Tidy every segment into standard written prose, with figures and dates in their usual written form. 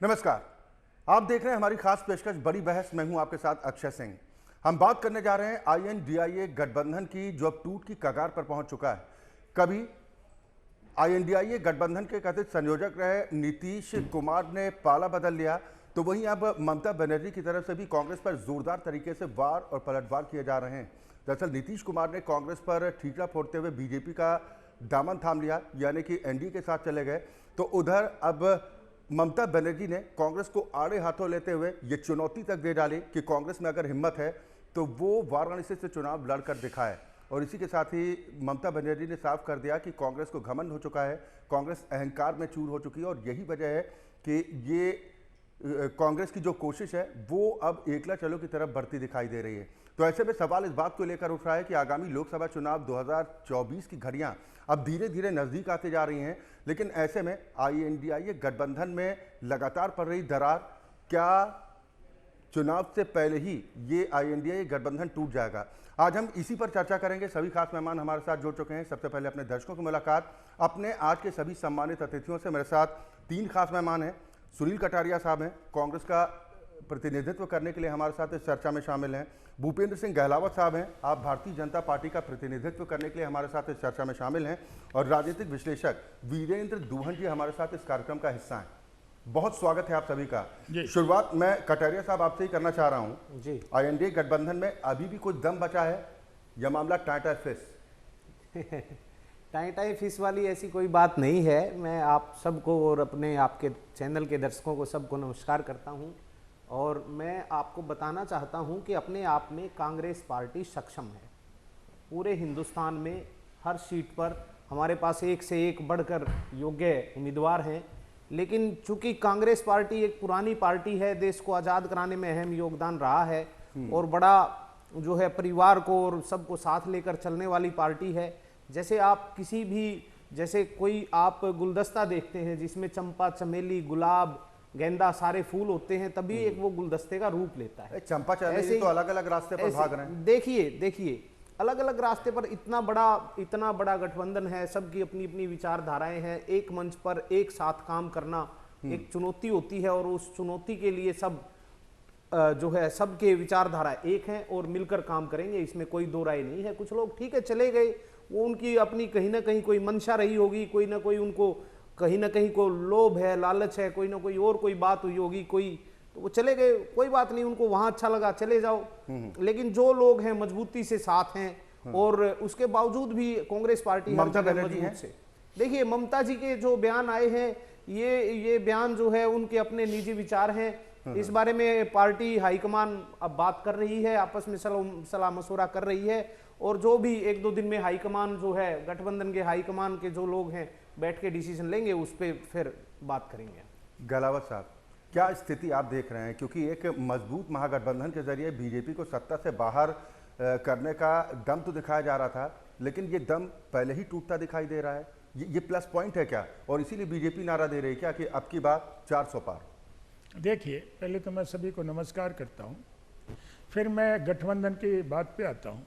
नमस्कार, आप देख रहे हैं हमारी खास पेशकश बड़ी बहस। मैं हूं आपके साथ अक्षय सिंह। हम बात करने जा रहे हैं आईएनडीआईए गठबंधन की, जो अब टूट की कगार पर पहुंच चुका है। कभी आईएनडीआईए गठबंधन के कथित संयोजक रहे नीतीश कुमार ने पाला बदल लिया, तो वहीं अब ममता बनर्जी की तरफ से भी कांग्रेस पर जोरदार तरीके से वार और पलटवार किए जा रहे हैं। दरअसल नीतीश कुमार ने कांग्रेस पर ठीकरा फोड़ते हुए बीजेपी का दामन थाम लिया, यानी कि एनडीए के साथ चले गए। तो उधर अब ममता बनर्जी ने कांग्रेस को आड़े हाथों लेते हुए ये चुनौती तक दे डाली कि कांग्रेस में अगर हिम्मत है तो वो वाराणसी से चुनाव लड़कर दिखाए। और इसी के साथ ही ममता बनर्जी ने साफ कर दिया कि कांग्रेस को घमंड हो चुका है, कांग्रेस अहंकार में चूर हो चुकी है, और यही वजह है कि ये कांग्रेस की जो कोशिश है वो अब एकला चलो की तरफ बढ़ती दिखाई दे रही है। तो ऐसे में सवाल इस बात को लेकर उठ रहा है कि आगामी लोकसभा चुनाव 2024 की घड़ियां अब धीरे धीरे नजदीक आते जा रही हैं, लेकिन ऐसे में आईएनडीआईए गठबंधन में लगातार पड़ रही दरार, क्या चुनाव से पहले ही ये आईएनडीआईए गठबंधन टूट जाएगा? आज हम इसी पर चर्चा करेंगे। सभी खास मेहमान हमारे साथ जुड़ चुके हैं। सबसे पहले अपने दर्शकों की मुलाकात अपने आज के सभी सम्मानित अतिथियों से। मेरे साथ तीन खास मेहमान हैं। सुनील कटारिया साहब हैं, कांग्रेस का प्रतिनिधित्व करने के लिए हमारे साथ इस चर्चा में शामिल हैं। भूपेंद्र सिंह गहलावत साहब हैं, आप भारतीय जनता पार्टी का प्रतिनिधित्व करने के लिए हमारे साथ इस चर्चा में शामिल हैं। और राजनीतिक विश्लेषक वीरेंद्र दुहन जी हमारे साथ इस कार्यक्रम का हिस्सा हैं। बहुत स्वागत है आप सभी का। शुरुआत मैं कटारिया साहब आपसे ही करना चाह रहा हूं जी। आईएनडीए गठबंधन में अभी भी कुछ दम बचा है या मामला टाटा फिश? टाई फिश वाली ऐसी कोई बात नहीं है। मैं आप सबको और अपने आपके चैनल के दर्शकों को सबको नमस्कार करता हूं, और मैं आपको बताना चाहता हूं कि अपने आप में कांग्रेस पार्टी सक्षम है। पूरे हिंदुस्तान में हर सीट पर हमारे पास एक से एक बढ़कर योग्य उम्मीदवार हैं, लेकिन चूंकि कांग्रेस पार्टी एक पुरानी पार्टी है, देश को आज़ाद कराने में अहम योगदान रहा है और बड़ा जो है परिवार को और सबको साथ लेकर चलने वाली पार्टी है। जैसे आप किसी भी, जैसे कोई आप गुलदस्ता देखते हैं जिसमें चंपा, चमेली, गुलाब, गेंदा सारे फूल होते हैं, तभी एक वो गुलदस्ते का रूप लेता है। चंपा चमेली तो अलग अलग रास्ते पर भाग रहे हैं। देखिए अलग अलग रास्ते पर इतना बड़ा गठबंधन है, सबकी अपनी अपनी विचारधाराएं हैं। एक मंच पर एक साथ काम करना एक चुनौती होती है, और उस चुनौती के लिए सब जो है सबके विचारधारा एक हैं और मिलकर काम करेंगे, इसमें कोई दो राय नहीं है। कुछ लोग ठीक है चले गए, वो उनकी अपनी कहीं ना कहीं कोई मंशा रही होगी, कोई ना कोई उनको कहीं ना कहीं को लोभ है, लालच है, कोई ना कोई और कोई बात हुई होगी, कोई तो वो चले गए, कोई बात नहीं, उनको वहां अच्छा लगा चले जाओ। लेकिन जो लोग हैं मजबूती से साथ हैं, और उसके बावजूद भी कांग्रेस पार्टी ममता बनर्जी है से, देखिए ममता जी के जो बयान आए हैं, ये बयान जो है उनके अपने निजी विचार हैं। इस बारे में पार्टी हाईकमान अब बात कर रही है, आपस में सलाह मशवरा कर रही है, और जो भी एक दो दिन में हाईकमान जो है गठबंधन के हाईकमान के जो लोग हैं बैठ के डिसीजन लेंगे, उस पर फिर बात करेंगे। गहलावत साहब, क्या स्थिति आप देख रहे हैं? क्योंकि एक मजबूत महागठबंधन के जरिए बीजेपी को सत्ता से बाहर करने का दम तो दिखाया जा रहा था, लेकिन ये दम पहले ही टूटता दिखाई दे रहा है। ये प्लस पॉइंट है क्या? और इसीलिए बीजेपी नारा दे रही क्या कि अब की बात 400 पार? देखिए, पहले तो मैं सभी को नमस्कार करता हूँ, फिर मैं गठबंधन की बात पे आता हूँ।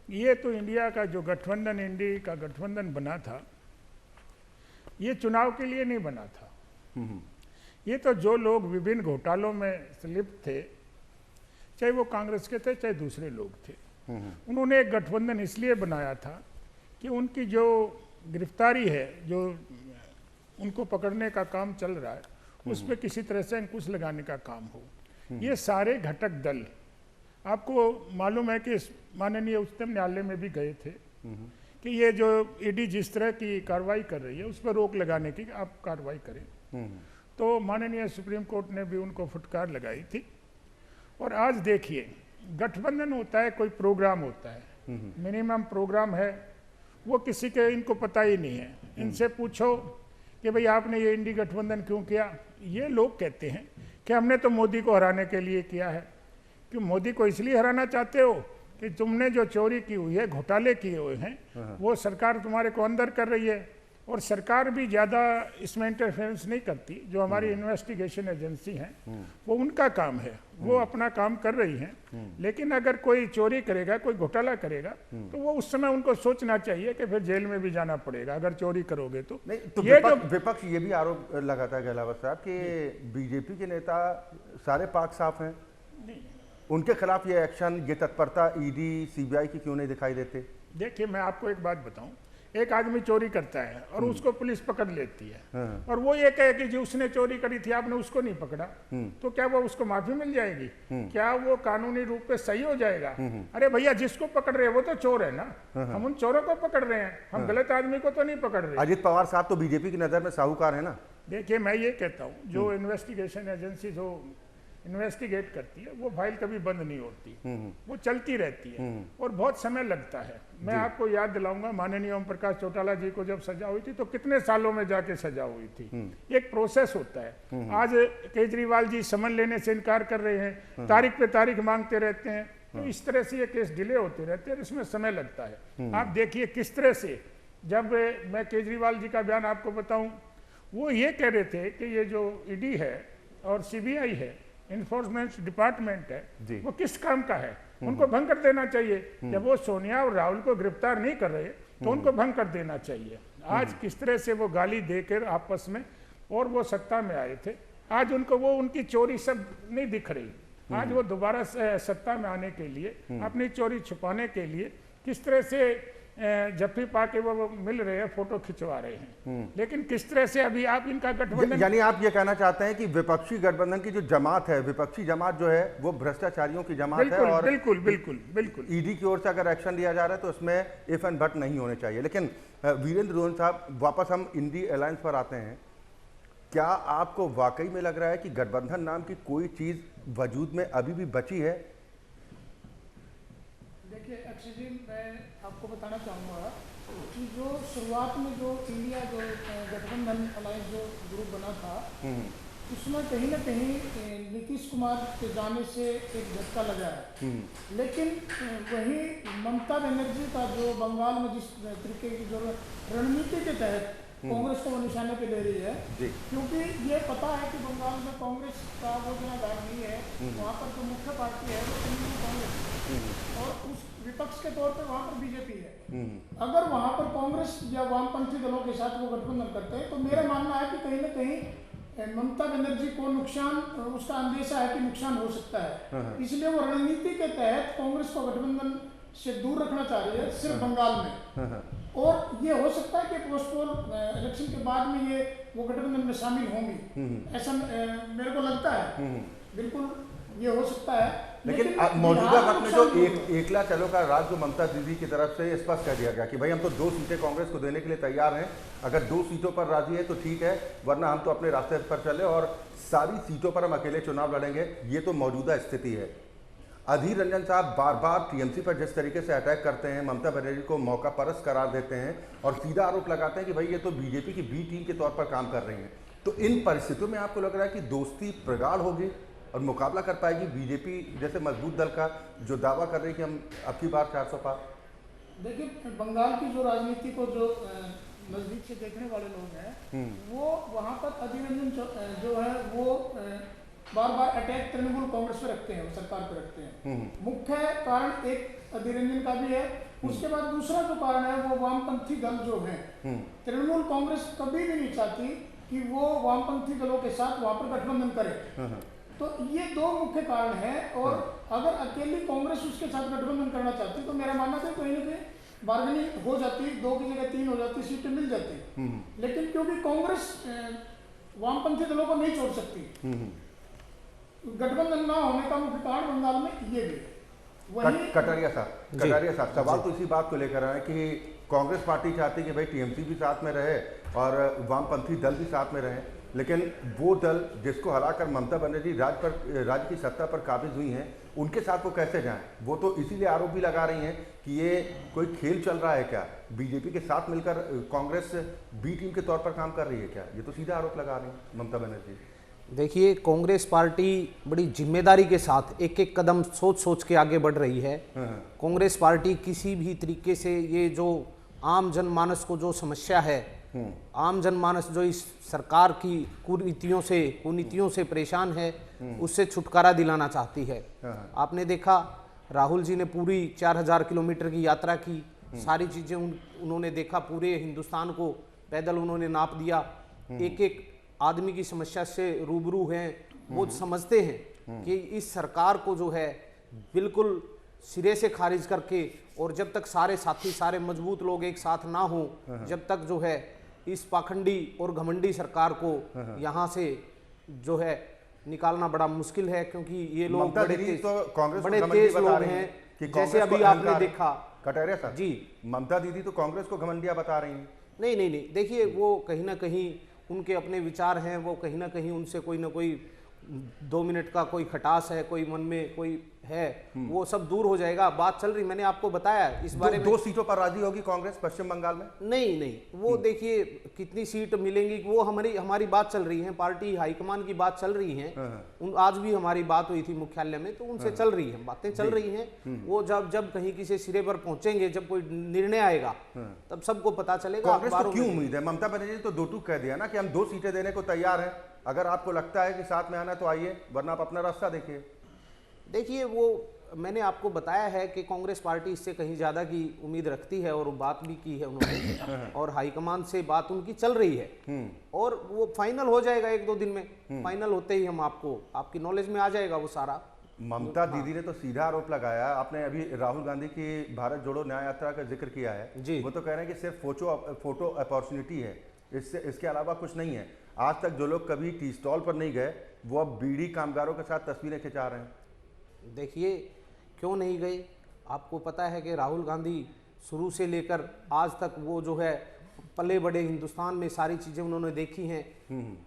ये तो इंडिया का जो गठबंधन, इंडिया का गठबंधन बना था, ये चुनाव के लिए नहीं बना था। ये तो जो लोग विभिन्न घोटालों में संलिप्त थे, चाहे वो कांग्रेस के थे चाहे दूसरे लोग थे, उन्होंने एक गठबंधन इसलिए बनाया था कि उनकी जो गिरफ्तारी है, जो उनको पकड़ने का काम चल रहा है, उस पर किसी तरह से अंकुश लगाने का काम हो। ये सारे घटक दल, आपको मालूम है कि माननीय उच्चतम न्यायालय में भी गए थे कि ये जो ईडी जिस तरह की कार्रवाई कर रही है उस पर रोक लगाने की आप कार्रवाई करें। तो माननीय सुप्रीम कोर्ट ने भी उनको फुटकार लगाई थी। और आज देखिए, गठबंधन होता है, कोई प्रोग्राम होता है, मिनिमम प्रोग्राम है, वो किसी के इनको पता ही नहीं है। इनसे पूछो कि भाई आपने ये इंडी गठबंधन क्यों किया? ये लोग कहते हैं कि हमने तो मोदी को हराने के लिए किया है। क्यों मोदी को इसलिए हराना चाहते हो कि तुमने जो चोरी की हुई है, घोटाले किए हुए हैं, वो सरकार तुम्हारे को अंदर कर रही है, और सरकार भी ज़्यादा इसमें इंटरफेरेंस नहीं करती। जो हमारी इन्वेस्टिगेशन एजेंसी हैं वो उनका काम है, वो अपना काम कर रही हैं। लेकिन अगर कोई चोरी करेगा, कोई घोटाला करेगा, तो वो उस समय उनको सोचना चाहिए कि फिर जेल में भी जाना पड़ेगा अगर चोरी करोगे तो। नहीं तो ये विपक्ष ये भी आरोप लगाता है गहलावत साहब कि बीजेपी के नेता सारे पाक साफ हैं, उनके खिलाफ ये एक्शन, ये तत्परता ईडी सीबीआई की क्यों नहीं दिखाई देते? देखिए मैं आपको एक बात बताऊं, एक आदमी चोरी करता है और उसको पुलिस पकड़ लेती है और वो ये कहे कि जी उसने चोरी करी थी, आपने उसको नहीं पकड़ा, तो क्या वो उसको माफी मिल जाएगी? क्या वो कानूनी रूप पे सही हो जाएगा? अरे भैया जिसको पकड़ रहे हैं वो तो चोर है ना, हम उन चोरों को पकड़ रहे हैं, हम गलत आदमी को तो नहीं पकड़ रहे। अजित पवार साहब तो बीजेपी की नजर में साहूकार है ना। देखिए मैं ये कहता हूँ, जो इन्वेस्टिगेशन एजेंसी जो इन्वेस्टिगेट करती है वो फाइल कभी बंद नहीं होती, वो चलती रहती है और बहुत समय लगता है। मैं आपको याद दिलाऊंगा, माननीय ओम प्रकाश चौटाला जी को जब सजा हुई थी तो कितने सालों में जाके सजा हुई थी। एक प्रोसेस होता है। आज केजरीवाल जी समन लेने से इनकार कर रहे हैं, तारीख पे तारीख मांगते रहते हैं, तो इस तरह से ये केस डिले होते रहते हैं, इसमें समय लगता है। आप देखिए किस तरह से, जब मैं केजरीवाल जी का बयान आपको बताऊं, वो ये कह रहे थे कि ये जो ईडी है और सीबीआई है, इन्फोर्समेंट डिपार्टमेंट है, वो किस काम का है, उनको भंग कर देना चाहिए। जब वो सोनिया और राहुल को गिरफ्तार नहीं कर रहे तो उनको भंग कर देना चाहिए। आज किस तरह से वो गाली देकर आपस में, और वो सत्ता में आए थे, आज उनको वो उनकी चोरी सब नहीं दिख रही। आज वो दोबारा सत्ता में आने के लिए, अपनी चोरी छुपाने के लिए किस तरह से जफ्फी पाके वो मिल रहे हैं, फोटो खिंचवा रहे हैं। लेकिन किस तरह से अभी आप इनका गठबंधन, यानी आप ये कहना चाहते हैं कि विपक्षी गठबंधन की जो जमात है, विपक्षी जमात जो है वो भ्रष्टाचारियों की जमात है और बिल्कुल बिल्कुल बिल्कुल ईडी की ओर से अगर एक्शन लिया जा रहा है तो उसमें इफ एंड बट नहीं होने चाहिए। लेकिन वीरेंद्र रोहन साहब, वापस हम इंडी अलायंस पर आते हैं। क्या आपको वाकई में लग रहा है कि गठबंधन नाम की कोई चीज वजूद में अभी भी बची है? देखिए अक्षय जी, मैं आपको बताना चाहूँगा कि जो शुरुआत में जो इंडिया जो गठबंधन अलायंस जो ग्रुप बना था, उसमें कहीं ना कहीं नीतीश कुमार के जाने से एक झटका लगा है। लेकिन वही ममता बनर्जी का जो बंगाल में जिस तरीके की जो रणनीति के तहत कांग्रेस को निशाने पे ले रही है, क्योंकि ये पता है कि बंगाल में कांग्रेस का वो जनाधार नहीं है, वहाँ पर जो मुख्य पार्टी है वो तृणमूल कांग्रेस और उस विपक्ष के तौर पे वहाँ पर बीजेपी है। अगर वहाँ पर कांग्रेस या वामपंथी दलों के साथ वो गठबंधन करते हैं तो मेरा मानना है कि कहीं ना कहीं ममता बनर्जी को नुकसान, उसका अंदेशा है कि नुकसान हो सकता है। इसलिए वो रणनीति के तहत कांग्रेस को गठबंधन से दूर रखना चाह रही है, सिर्फ बंगाल में। और ये हो सकता है कि पोस्टपोल इलेक्शन के बाद में ये वो गठबंधन में शामिल होंगी, ऐसा मेरे को लगता है। बिल्कुल ये हो सकता है। लेकिन मौजूदा वक्त में जो एकला चलो का राज जो ममता दीदी की तरफ से स्पष्ट कर दिया गया कि भाई हम तो 2 सीटें कांग्रेस को देने के लिए तैयार हैं, अगर 2 सीटों पर राजी है तो ठीक है, वरना हम तो अपने रास्ते पर चले और सारी सीटों पर हम अकेले चुनाव लड़ेंगे। ये तो मौजूदा स्थिति है। अधीर रंजन साहब बार बार टीएमसी पर जिस तरीके से अटैक करते हैं, ममता बनर्जी को मौका परस्त करार देते हैं और सीधा आरोप लगाते हैं कि भाई ये तो बीजेपी की बी टीम के तौर पर काम कर रही हैं। तो इन परिस्थितियों में आपको लग रहा है कि दोस्ती प्रगाढ़ होगी और मुकाबला कर पाएगी बीजेपी जैसे मजबूत दल का, जो दावा कर रही है कि हम अब की बार 400 पार? देखिए, बंगाल की जो राजनीति को जो नजदीक से देखने वाले लोग हैं, वो वहाँ पर अधीर रंजन जो है वो बार बार अटैक तृणमूल कांग्रेस पे रखते हैं, सरकार पे रखते हैं। मुख्य कारण एक अधीर रंजन का भी है, उसके बाद दूसरा जो कारण है वो वामपंथी दल जो है, तृणमूल कांग्रेस कभी भी नहीं चाहती कि वो वामपंथी दलों के साथ वहाँ पर गठबंधन करे। तो ये 2 मुख्य कारण हैं। और अगर अकेली कांग्रेस उसके साथ गठबंधन करना चाहती तो मेरा मानना था कहीं ना कहीं बार्गेनिंग हो जाती, 2 की जगह 3 हो जाती, सीटें मिल जाती। लेकिन क्योंकि कांग्रेस वामपंथी दलों को नहीं छोड़ सकती, गठबंधन ना होने का मुख्य कारण बंगाल में ये भी। कटारिया साहब सवाल तो इसी बात को लेकर है कि कांग्रेस पार्टी चाहती है कि भाई टीएमसी भी साथ में रहे और वामपंथी दल भी साथ में रहे, लेकिन वो दल जिसको हराकर ममता बनर्जी राज्य की सत्ता पर काबिज हुई हैं, उनके साथ वो कैसे जाएं? वो तो इसीलिए आरोप भी लगा रही हैं कि ये कोई खेल चल रहा है क्या, बीजेपी के साथ मिलकर कांग्रेस बी टीम के तौर पर काम कर रही है क्या? ये तो सीधा आरोप लगा रही हैं ममता बनर्जी। देखिए, कांग्रेस पार्टी बड़ी जिम्मेदारी के साथ एक एक कदम सोच सोच के आगे बढ़ रही है। कांग्रेस पार्टी किसी भी तरीके से ये जो आम जनमानस को जो समस्या है आम जनमानस जो इस सरकार की कुनीतियों से परेशान है, उससे छुटकारा दिलाना चाहती है। आपने देखा राहुल जी ने पूरी 4000 किलोमीटर की यात्रा की, सारी चीजें उन्होंने देखा, पूरे हिंदुस्तान को पैदल उन्होंने नाप दिया, एक एक आदमी की समस्या से रूबरू हैं, वो समझते हैं कि इस सरकार को जो है बिल्कुल सिरे से खारिज करके, और जब तक सारे साथी सारे मजबूत लोग एक साथ ना हो, जब तक जो है इस पाखंडी और घमंडी सरकार को यहाँ से जो है निकालना बड़ा मुश्किल है, क्योंकि ये लोग बड़े तेज लोग हैं। जैसे अभी आपने देखा कटारिया साहब जी, ममता दीदी तो कांग्रेस को घमंडिया बता रही हैं। नहीं, देखिए वो कहीं ना कहीं उनके अपने विचार हैं, वो कहीं ना कहीं उनसे कोई ना कोई 2 मिनट का कोई खटास है, कोई मन में कोई है, वो सब दूर हो जाएगा। बात चल रही, मैंने आपको बताया इस बारे में। 2 सीटों पर राजी होगी कांग्रेस पश्चिम बंगाल में? नहीं, वो देखिए कितनी सीट मिलेंगी, वो हमारी बात चल रही है, पार्टी हाईकमान की बात चल रही है। आज भी हमारी बात हुई थी मुख्यालय में, तो उनसे चल रही है, बातें चल रही हैं। वो जब कहीं किसी सिरे पर पहुंचेंगे, जब कोई निर्णय आएगा, तब सबको पता चलेगा। कांग्रेस को क्यों उम्मीद है? ममता बनर्जी ने तो 2 टूक कह दिया ना कि हम 2 सीटें देने को तैयार हैं, अगर आपको लगता है कि साथ में आना तो आइए, वरना आप अपना रास्ता देखिए। देखिए, वो मैंने आपको बताया है कि कांग्रेस पार्टी इससे कहीं ज्यादा की उम्मीद रखती है, और बात भी की है उन्होंने, और हाईकमान से बात उनकी चल रही है, और वो फाइनल हो जाएगा 1-2 दिन में। फाइनल होते ही हम आपकी नॉलेज में आ जाएगा वो सारा। ममता दीदी ने तो सीधा आरोप लगाया, आपने अभी राहुल गांधी की भारत जोड़ो न्याय यात्रा का जिक्र किया है जी, वो तो कह रहे हैं कि सिर्फ फोटो अपॉर्चुनिटी है, इसके अलावा कुछ नहीं है। आज तक जो लोग कभी टी स्टॉल पर नहीं गए, वो अब बीड़ी कामगारों के साथ तस्वीरें खिंचा रहे हैं। देखिए, क्यों नहीं गए? आपको पता है कि राहुल गांधी शुरू से लेकर आज तक वो जो है पले बड़े, हिंदुस्तान में सारी चीज़ें उन्होंने देखी हैं,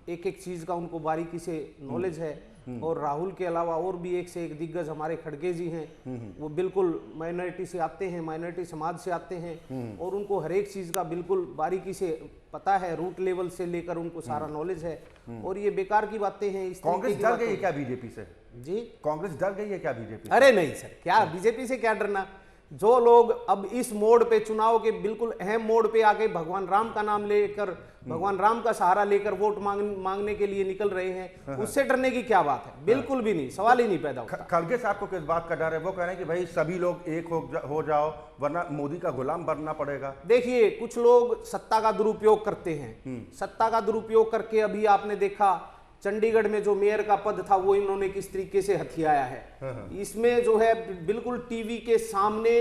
एक एक चीज़ का उनको बारीकी से नॉलेज है। और राहुल के अलावा और भी एक से एक दिग्गज हमारे खड़गे जी हैं, वो बिल्कुल माइनॉरिटी से आते हैं, माइनॉरिटी समाज से आते हैं, और उनको हर एक चीज़ का बिल्कुल बारीकी से पता है, रूट लेवल से लेकर उनको सारा नॉलेज है। और ये बेकार की बातें हैं। कांग्रेस डर गई है क्या बीजेपी से? जी, कांग्रेस डर गई है क्या बीजेपी? अरे नहीं सर, क्या बीजेपी से क्या डरना? जो लोग अब इस मोड़ पे, चुनाव के बिल्कुल अहम मोड़ पे आके भगवान राम का नाम लेकर, भगवान राम का सहारा लेकर वोट मांगने के लिए निकल रहे हैं, उससे डरने की क्या बात है? बिल्कुल भी नहीं, सवाल ही नहीं पैदा होता। खड़गे साहब को किस बात का डर है? वो कह रहे हैं कि भाई सभी लोग एक हो जाओ, वरना मोदी का गुलाम बनना पड़ेगा। देखिए, कुछ लोग सत्ता का दुरुपयोग करते हैं, सत्ता का दुरुपयोग करके अभी आपने देखा चंडीगढ़ में जो मेयर का पद था, वो इन्होंने किस तरीके से हथियाया है। इसमें जो है बिल्कुल टीवी के सामने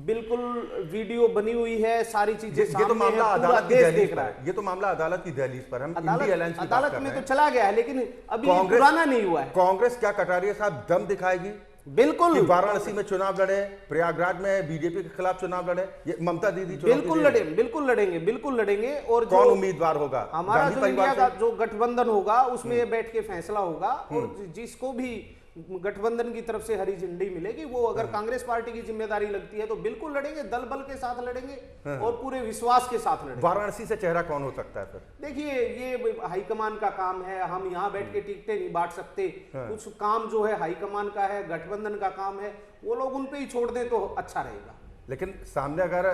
बिल्कुल वीडियो बनी हुई है, सारी चीजें सामने, ये तो मामला अदालत की दहलीज देख रहा है। ये तो मामला अदालत की दहलीज पर, हम अदालत में तो चला गया है, लेकिन अभी पुराना नहीं हुआ है। कांग्रेस क्या कटारिया साहब दम दिखाएगी? बिल्कुल, वाराणसी में चुनाव लड़े, प्रयागराज में बीजेपी के खिलाफ चुनाव लड़े, ये ममता दीदी बिल्कुल लड़ेंगे। और कौन उम्मीदवार होगा? हमारा जो इंडिया का जो गठबंधन होगा, उसमें ये बैठ के फैसला होगा, और जिसको भी गठबंधन की तरफ से हरी झंडी मिलेगी, वो अगर कांग्रेस पार्टी की जिम्मेदारी लगती है तो बिल्कुल लड़ेंगे, दल बल के साथ लड़ेंगे और पूरे विश्वास के साथ लड़ेंगे। वाराणसी से चेहरा कौन हो सकता है फिर? देखिए, ये हाईकमान का काम है, हम यहाँ बैठ के टिकटें नहीं बांट सकते। कुछ काम जो है हाईकमान का है, गठबंधन का काम है, वो लोग उन पे ही छोड़ दें तो अच्छा रहेगा। लेकिन सामने अगर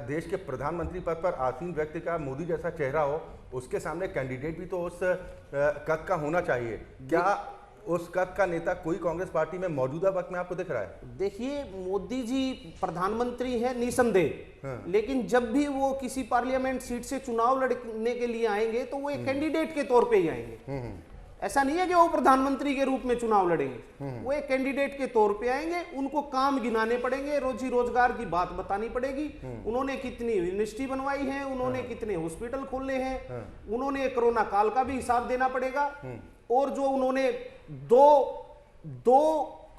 देश के प्रधानमंत्री पद पर आसीन व्यक्ति का मोदी जैसा चेहरा हो, उसके सामने कैंडिडेट भी तो उस कद का होना चाहिए। क्या उस कद का नेता कोई कांग्रेस पार्टी में मौजूदा वक्त में आपको दिख रहा है? देखिए, मोदी जी प्रधानमंत्री है निसंदेह, लेकिन जब भी वो किसी पार्लियामेंट सीट से चुनाव लड़ने के लिए आएंगे तो वो एक कैंडिडेट के तौर पे ही आएंगे। ऐसा नहीं है कि वो प्रधानमंत्री के रूप में चुनाव लड़ेंगे, वो एक कैंडिडेट के तौर पे आएंगे। उनको काम गिनाने पड़ेंगे, रोजी रोजगार की बात बतानी पड़ेगी, उन्होंने कितनी यूनिवर्सिटी बनवाई है, उन्होंने कितने हॉस्पिटल खोले हैं, उन्होंने कोरोना काल का भी हिसाब देना पड़ेगा। और जो उन्होंने 2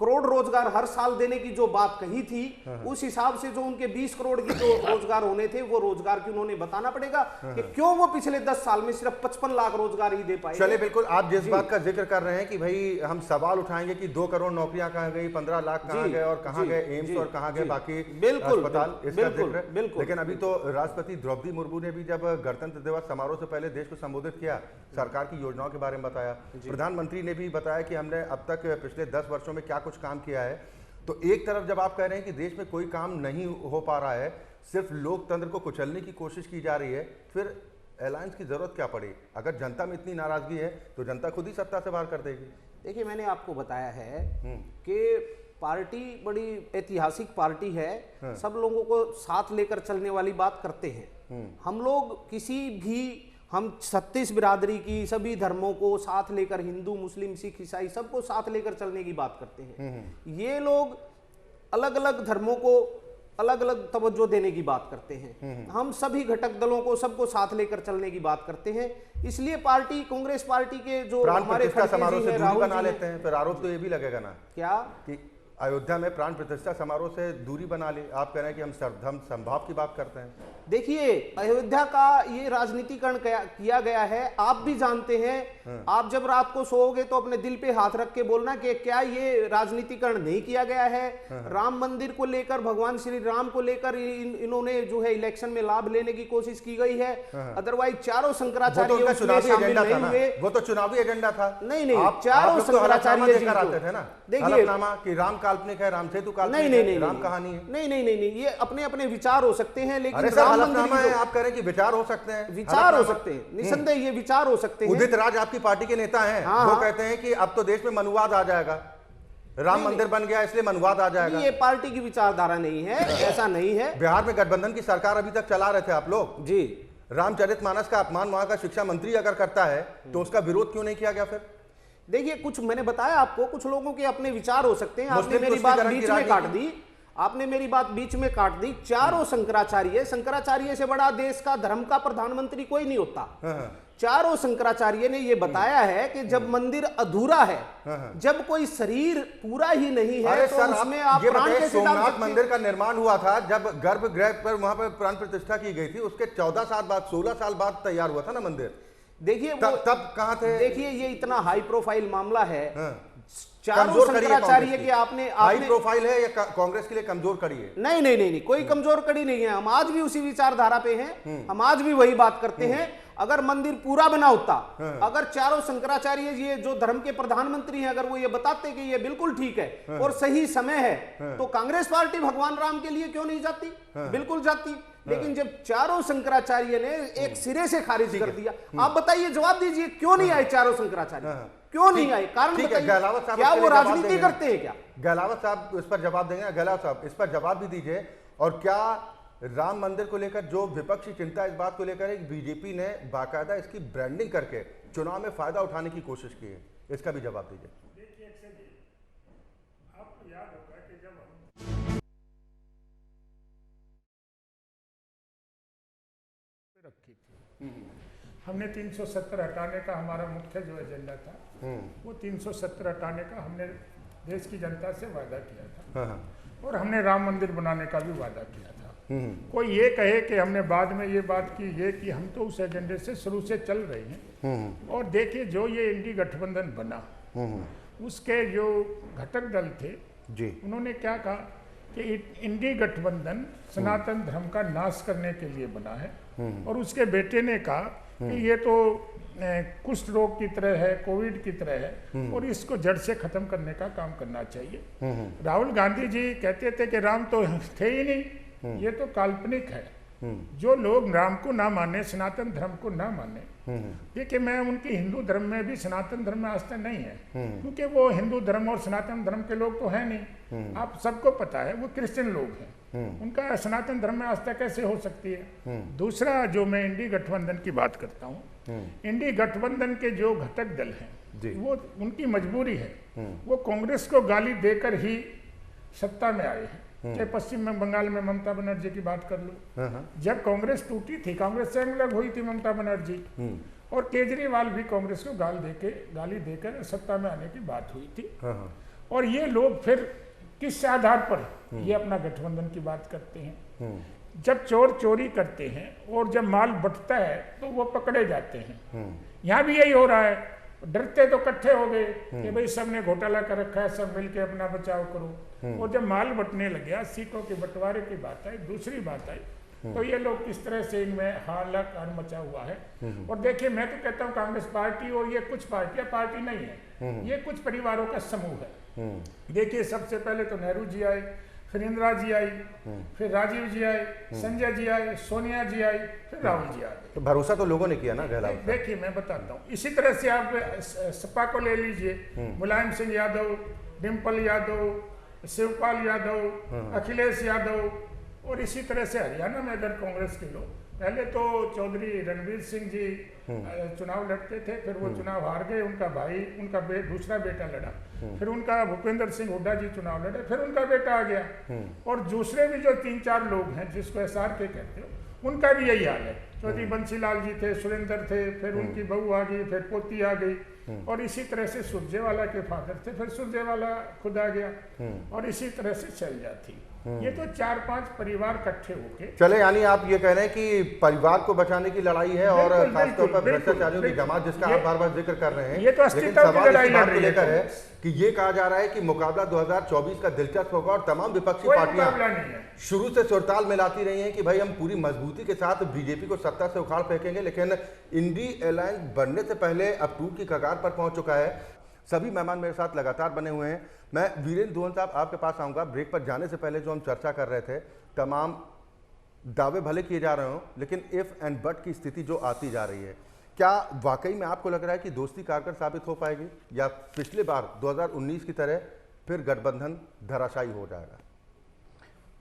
करोड़ रोजगार हर साल देने की जो बात कही थी, उस हिसाब से जो उनके 20 करोड़ की जो रोजगार होने थे, वो रोजगार की उन्होंने बताना पड़ेगा कि क्यों वो पिछले 10 साल में सिर्फ 55 लाख रोजगार ही दे पाए। चलिए, बिल्कुल आप जिस बात का जिक्र कर रहे हैं कि भाई हम सवाल उठाएंगे कि 2 करोड़ नौकरियां कहां गई, 15 लाख कहां गए, और कहां गए एम्स और कहां गए बाकी अस्पताल, इसका जिक्र। लेकिन अभी तो राष्ट्रपति द्रौपदी मुर्मू ने भी जब गणतंत्र दिवस समारोह से पहले देश को संबोधित किया, सरकार की योजनाओं के बारे में बताया। प्रधानमंत्री ने भी बताया कि हमने अब तक पिछले 10 वर्षों में क्या कुछ काम किया है। तो एक तरफ जब आप कह रहे हैं कि देश में कोई काम नहीं हो पा रहा है, सिर्फ लोकतंत्र को कुचलने की कोशिश की जा रही है, फिर अलायंस की जरूरत क्या पड़ी? अगर जनता में इतनी नाराजगी है तो जनता खुद ही सत्ता से बाहर कर देगी। देखिए, मैंने आपको बताया है कि पार्टी बड़ी ऐतिहासिक पार्टी है, सब लोगों को साथ लेकर चलने वाली बात करते हैं। हम लोग हम 36 बिरादरी की सभी धर्मों को साथ लेकर, हिंदू मुस्लिम सिख ईसाई सबको साथ लेकर चलने की बात करते हैं। ये लोग अलग अलग धर्मों को अलग अलग तवज्जो देने की बात करते हैं। हम सभी घटक दलों को सबको साथ लेकर चलने की बात करते हैं। इसलिए पार्टी, कांग्रेस पार्टी के जो हमारे समारोह से दूरी बना लेते हैं, फिर आरोप तो ये भी लगेगा ना क्या कि अयोध्या में प्राण प्रतिष्ठा समारोह से दूरी बना ली। आप कह रहे हैं कि हम सर्वधर्म समभाव की बात करते हैं। देखिए, अयोध्या का ये राजनीतिकरण किया गया है, आप भी जानते हैं। आप जब रात को सोओगे तो अपने दिल पे हाथ रख के बोलना कि क्या ये राजनीतिकरण नहीं किया गया है। राम मंदिर को लेकर, भगवान श्री राम को लेकर इन्होंने जो है इलेक्शन में लाभ लेने की कोशिश की गई है। अदरवाइज चारों शंकराचार्य शामिल नहीं हुए। वो तो चुनावी एजेंडा था। नहीं, चारों शंकराचार्य थे ना। देखिए, राम काल्पनिक है, राम सेतु काल्पनिक है, राम कहानी है। नहीं, ये अपने अपने विचार हो सकते हैं, लेकिन हलफनामा है, आप कह रहे हैं कि विचार हो सकते हैं। विचार हो सकते हैं, निसंदेह ये विचार हो सकते हैं। उदित राज आपकी पार्टी के नेता हैं, वो कहते हैं कि अब तो देश में मनुवाद आ जाएगा, राम मंदिर बन गया इसलिए मनुवाद आ जाएगा। ये पार्टी की विचारधारा नहीं है, ऐसा नहीं है। बिहार में गठबंधन की सरकार अभी तक चला रहे थे आप लोग जी। रामचरितमानस का अपमान वहां का शिक्षा मंत्री अगर करता है तो उसका विरोध क्यों नहीं किया गया? फिर देखिए, कुछ मैंने बताया आपको, कुछ लोगों के अपने विचार हो सकते हैं। आपने मेरी बात बीच में काट दी, आपने मेरी बात बीच में काट दी। चारों शंकराचार्य से बड़ा देश का धर्म का प्रधानमंत्री कोई नहीं होता। चारों शंकराचार्य ने यह बताया है कि जब मंदिर अधूरा है, जब कोई शरीर पूरा ही नहीं है, तो उसमें आप प्राण कैसे डाल सकते हैं? सोमनाथ मंदिर का निर्माण हुआ था, जब गर्भगृह पर वहां पर प्राण प्रतिष्ठा की गई थी, उसके 14 साल बाद, 16 साल बाद तैयार हुआ था ना मंदिर। देखिए, तब कहां थे? देखिए, ये इतना हाई प्रोफाइल मामला है। चारों शंकराचार्य के आपने हाई प्रोफाइल है या कांग्रेस के लिए कमजोर कड़ी है? नहीं, कोई कमजोर कड़ी नहीं है। हम आज भी उसी विचारधारा पे हैं, हम आज भी वही बात करते हैं। अगर मंदिर पूरा बना होता, अगर चारों शंकराचार्य ये जो धर्म के प्रधानमंत्री हैं, अगर वो ये बताते कि ये बिल्कुल ठीक है और सही समय है, तो कांग्रेस पार्टी भगवान राम के लिए क्यों नहीं जाती? बिल्कुल जाती। लेकिन जब चारों शंकराचार्य ने एक सिरे से खारिज कर दिया, आप बताइए, जवाब दीजिए, क्यों नहीं आए चारों शंकराचार्य? क्यों नहीं आए? कारण बताइए। क्या वो राजनीति करते हैं क्या? गहलावत साहब इस पर जवाब देंगे। गहलावत साहब इस पर जवाब भी दीजिए। और क्या राम मंदिर को लेकर जो विपक्षी चिंता इस बात को लेकर है कि बीजेपी ने बाकायदा इसकी ब्रांडिंग करके चुनाव में फायदा उठाने की कोशिश की है, इसका भी जवाब दीजिए। आपको याद होगा कि जब रखी थी, हमने 370 हटाने का हमारा मुख्य जो एजेंडा था, वो 370 हटाने का हमने देश की जनता से वादा किया था। और हमने राम मंदिर बनाने का भी वादा किया था। कोई ये कहे कि हमने बाद में ये बात की, ये कि हम तो उस एजेंडे से शुरू से चल रहे हैं। और देखिए, जो ये इंडी गठबंधन बना, उसके जो घटक दल थे जी, उन्होंने क्या कहा कि इंडी गठबंधन सनातन धर्म का नाश करने के लिए बना है। और उसके बेटे ने कहा कि ये तो कुष्ठ रोग की तरह है, कोविड की तरह है, और इसको जड़ से खत्म करने का काम करना चाहिए। राहुल गांधी जी कहते थे कि राम तो थे ही नहीं, ये तो काल्पनिक है। जो लोग राम को ना माने, सनातन धर्म को ना माने, देखिए, मैं उनकी हिंदू धर्म में भी सनातन धर्म में आस्था नहीं है, क्योंकि वो हिंदू धर्म और सनातन धर्म के लोग तो है नहीं। आप सबको पता है वो क्रिश्चियन लोग हैं, उनका सनातन धर्म में आस्था कैसे हो सकती है? दूसरा, जो मैं इंडी गठबंधन की बात करता हूँ, इंडी गठबंधन के जो घटक दल हैं, वो उनकी मजबूरी है, वो कांग्रेस को गाली देकर ही सत्ता में आए हैं। चाहे पश्चिम बंगाल में ममता बनर्जी की बात कर लो, जब कांग्रेस टूटी थी, कांग्रेस से अलग हुई थी ममता बनर्जी, और केजरीवाल भी कांग्रेस को गाली देकर सत्ता में आने की बात हुई थी। और ये लोग फिर किस आधार पर ये अपना गठबंधन की बात करते हैं? जब चोर चोरी करते हैं और जब माल बंटता है तो वो पकड़े जाते हैं। यहाँ भी यही हो रहा है। डरते तो इकट्ठे हो गए कि भाई सबने घोटाला कर रखा है, सब मिलके अपना बचाव करो। और जब माल बंटने लग गया, सीटों के बंटवारे की बात आई, दूसरी बात आई, तो ये लोग किस तरह से इनमें हालाकान मचा हुआ है। और देखिए, मैं तो कहता हूँ कांग्रेस पार्टी और ये कुछ पार्टियां पार्टी नहीं है, ये कुछ परिवारों का समूह है। देखिए, सबसे पहले तो नेहरू जी आए, फिर इंदिरा जी आई, फिर राजीव जी आए, संजय जी आए, सोनिया जी आई, फिर राहुल जी आए। तो भरोसा तो लोगों ने किया ना गहलोत। देखिए मैं बताता हूँ, इसी तरह से आप सपा को ले लीजिए, मुलायम सिंह यादव, डिम्पल यादव, शिवपाल यादव, अखिलेश यादव, और इसी तरह से हरियाणा में अगर कांग्रेस के लोग, पहले तो चौधरी रणवीर सिंह जी चुनाव लड़ते थे, फिर वो चुनाव हार गए, उनका भाई, उनका दूसरा बेटा लड़ा, फिर उनका भूपेंद्र सिंह हुड्डा जी चुनाव लड़े, फिर उनका बेटा आ गया, और दूसरे भी जो 3-4 लोग हैं जिसको SRK कहते हो, उनका भी यही हाल है। चौधरी बंसीलाल जी थे, सुरेंद्र थे, फिर उनकी बहू आ गई, फिर पोती आ गई, और इसी तरह से सुरजेवाला के फादर थे, फिर सुरजेवाला खुद आ गया, और इसी तरह से चल जाती। ये तो 4-5 परिवार इकट्ठे होके चले, यानी आप ये कह रहे हैं कि परिवार को बचाने की लड़ाई है, और खासतौर पर भ्रष्टाचारियों की जमात जिसका आप बार बार जिक्र कर रहे हैं। ये तो अस्तित्व की लड़ाई लड़ रही लेकर है कि ये कहा जा रहा है कि मुकाबला 2024 का दिलचस्प होगा, और तमाम विपक्षी पार्टियां शुरू से सुरताल मिलाती रही हैं कि भाई हम पूरी मजबूती के साथ बीजेपी को सत्ता से उखाड़ फेंकेंगे, लेकिन इंडी अलायंस बनने से पहले अब टूट की कगार पर पहुंच चुका है। सभी मेहमान मेरे साथ लगातार बने हुए हैं। मैं वीरेंद्र धवन साहब आपके पास आऊँगा। ब्रेक पर जाने से पहले जो हम चर्चा कर रहे थे, तमाम दावे भले किए जा रहे हों, लेकिन इफ़ एंड बट की स्थिति जो आती जा रही है, क्या वाकई में आपको लग रहा है कि दोस्ती कारगर साबित हो पाएगी, या पिछले बार 2019 की तरह फिर गठबंधन धराशायी हो जाएगा?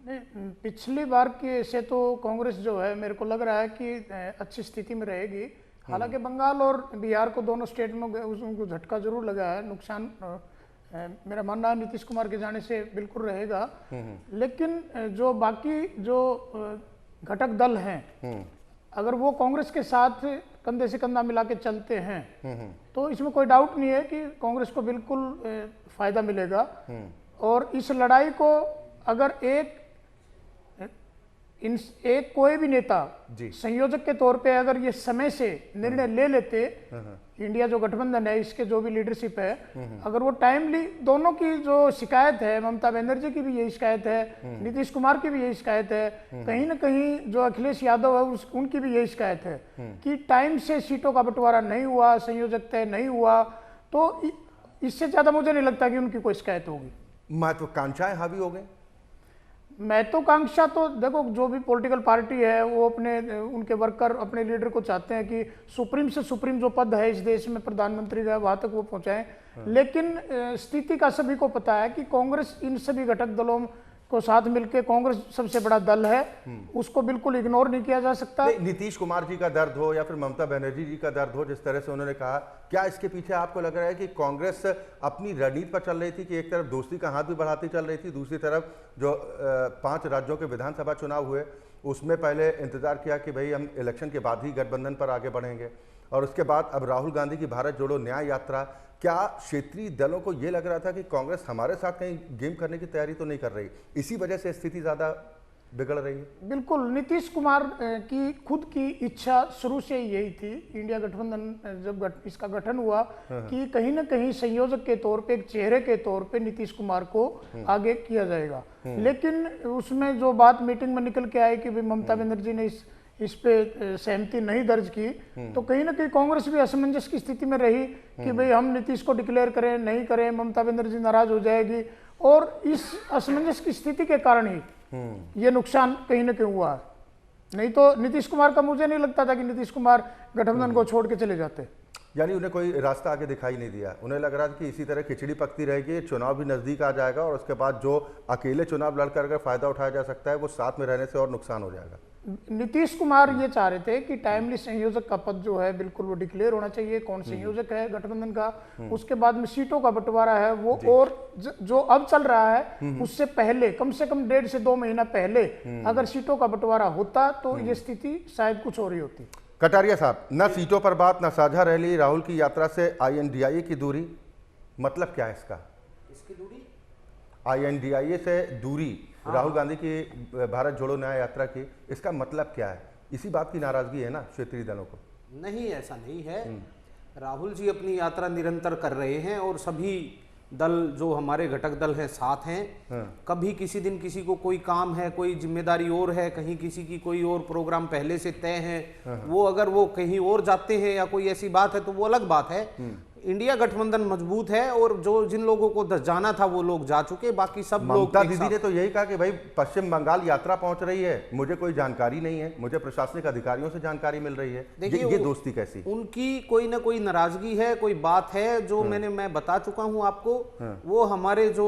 नहीं, पिछली बार के से तो कांग्रेस जो है मेरे को लग रहा है कि अच्छी स्थिति में रहेगी। हालांकि बंगाल और बिहार को दोनों स्टेट में उनको झटका जरूर लगा है, नुकसान मेरा मानना है नीतीश कुमार के जाने से बिल्कुल रहेगा। लेकिन जो बाकी जो घटक दल हैं, अगर वो कांग्रेस के साथ कंधे से कंधा मिला के चलते हैं तो इसमें कोई डाउट नहीं है कि कांग्रेस को बिल्कुल फायदा मिलेगा। और इस लड़ाई को अगर एक कोई भी नेता संयोजक के तौर पे अगर ये समय से निर्णय ले लेते, इंडिया जो गठबंधन है इसके जो भी लीडरशिप है, अगर वो टाइमली, दोनों की जो शिकायत है, ममता बनर्जी की भी यही शिकायत है, नीतीश कुमार की भी यही शिकायत है, कहीं ना कहीं जो अखिलेश यादव है उनकी भी यही शिकायत है कि टाइम से सीटों का बंटवारा नहीं हुआ, संयोजक तय नहीं हुआ, तो इससे ज्यादा मुझे नहीं लगता कि उनकी कोई शिकायत होगी। महत्वाकांक्षाएं हावी हो गई। महत्वाकांक्षा तो देखो, जो भी पॉलिटिकल पार्टी है वो उनके वर्कर अपने लीडर को चाहते हैं कि सुप्रीम से सुप्रीम जो पद है इस देश में प्रधानमंत्री का, वहां तक वो पहुंचाएं। लेकिन स्थिति का सभी को पता है कि कांग्रेस इन सभी घटक दलों को साथ मिलकर, कांग्रेस सबसे बड़ा दल है, उसको बिल्कुल इग्नोर नहीं किया जा सकता। नीतीश कुमार जी का दर्द हो या फिर ममता बनर्जी जी का दर्द हो, जिस तरह से उन्होंने कहा, क्या इसके पीछे आपको लग रहा है कि कांग्रेस अपनी रणनीति पर चल रही थी कि एक तरफ दोस्ती का हाथ भी बढ़ाती चल रही थी, दूसरी तरफ जो 5 राज्यों के विधानसभा चुनाव हुए उसमें पहले इंतजार किया कि भाई हम इलेक्शन के बाद ही गठबंधन पर आगे बढ़ेंगे, और उसके बाद अब राहुल गांधी की भारत जोड़ो न्याय यात्रा, क्या क्षेत्रीय दलों को यह लग रहा था कि कांग्रेस हमारे साथ कहीं गेम करने की तैयारी तो नहीं कर रही, इसी वजह से स्थिति ज्यादा बिगड़ रही है? बिल्कुल, नीतीश कुमार की खुद की इच्छा शुरू से यही थी, इंडिया गठबंधन जब इसका गठन हुआ, कि कहीं ना कहीं संयोजक के तौर पे, एक चेहरे के तौर पे नीतीश कुमार को आगे किया जाएगा। लेकिन उसमें जो बात मीटिंग में निकल के आई कि भाई ममता बनर्जी ने इस पे सहमति नहीं दर्ज की, तो कहीं ना कहीं कांग्रेस भी असमंजस की स्थिति में रही कि भाई हम नीतीश को डिक्लेयर करें नहीं करें, ममता बनर्जी नाराज हो जाएगी, और इस असमंजस की स्थिति के कारण ही ये नुकसान कहीं ना कहीं हुआ है। नहीं तो नीतीश कुमार का मुझे नहीं लगता था कि नीतीश कुमार गठबंधन को छोड़ के चले जाते। यानी उन्हें कोई रास्ता आगे दिखाई नहीं दिया, उन्हें लग रहा था कि इसी तरह खिचड़ी पकती रहेगी, चुनाव भी नजदीक आ जाएगा, और उसके बाद जो अकेले चुनाव लड़कर अगर फायदा उठाया जा सकता है वो साथ में रहने से और नुकसान हो जाएगा। नीतीश कुमार ये चाह रहे थे कि टाइमली संयोजक का पद जो है बिल्कुल वो डिक्लेयर होना चाहिए, कौन संयोजक है गठबंधन का, उसके बाद में सीटों का बंटवारा है वो, और जो अब चल रहा है उससे पहले, कम से कम 1.5 से 2 महीना पहले अगर सीटों का बंटवारा होता तो ये स्थिति शायद कुछ और ही होती। कटारिया साहब, न सीटों पर बात, न साझा रैली, राहुल की यात्रा से INDIA की दूरी, मतलब क्या है इसका? इसकी दूरी, INDIA से दूरी, राहुल गांधी की भारत जोड़ो न्याय यात्रा की, इसका मतलब क्या है? इसी बात की नाराजगी है ना क्षेत्रीय दलों को? नहीं, ऐसा नहीं है। राहुल जी अपनी यात्रा निरंतर कर रहे हैं और सभी दल जो हमारे घटक दल हैं साथ हैं। कभी किसी दिन किसी को कोई काम है, कोई जिम्मेदारी और है, कहीं किसी की कोई और प्रोग्राम पहले से तय है, वो अगर वो कहीं और जाते हैं या कोई ऐसी बात है तो वो अलग बात है। इंडिया गठबंधन मजबूत है और जो जिन लोगों को जाना था वो लोग जा चुके, बाकी सब लोग ममता दीदी ने तो यही कहा कि भाई पश्चिम बंगाल यात्रा पहुंच रही है, मुझे कोई जानकारी नहीं है, मुझे प्रशासनिक अधिकारियों से जानकारी मिल रही है। ये दोस्ती कैसी? उनकी कोई ना कोई नाराजगी है, कोई बात है जो मैं बता चुका हूं आपको। वो हमारे जो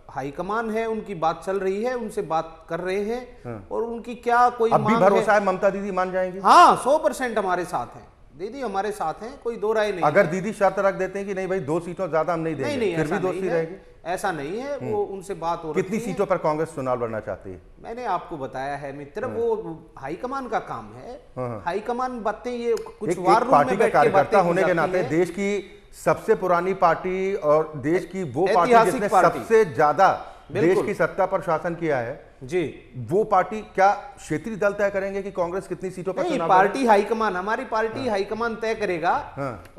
हाईकमान है उनकी बात चल रही है, उनसे बात कर रहे हैं और उनकी क्या कोई अब भी भरोसा है ममता दीदी मान जाएंगी? हाँ, 100% हमारे साथ हैं दीदी, हमारे साथ हैं, कोई दो राय नहीं। अगर दीदी शर्त रख देते हैं कि नहीं भाई 2 सीटों ज्यादा हम नहीं देंगे, नहीं, फिर भी दोस्ती रहेगी? ऐसा नहीं है, वो उनसे बात हो रही है। कितनी सीटों पर कांग्रेस चुनाव लड़ना चाहती है? मैंने आपको बताया है मित्र, वो हाईकमान का काम है। हाईकमान बातें ये कुछ वार रूम पार्टी में का बैठ के कार्यकर्ता बातें होने के नाते देश की सबसे पुरानी पार्टी और देश की वो पार्टी जिसने सबसे ज्यादा देश की सत्ता पर शासन किया है जी, वो पार्टी क्या क्षेत्रीय दल तय करेंगे कि कांग्रेस कितनी सीटों पर चुनाव? पार्टी हाईकमान, हमारी पार्टी हाईकमान तय करेगा।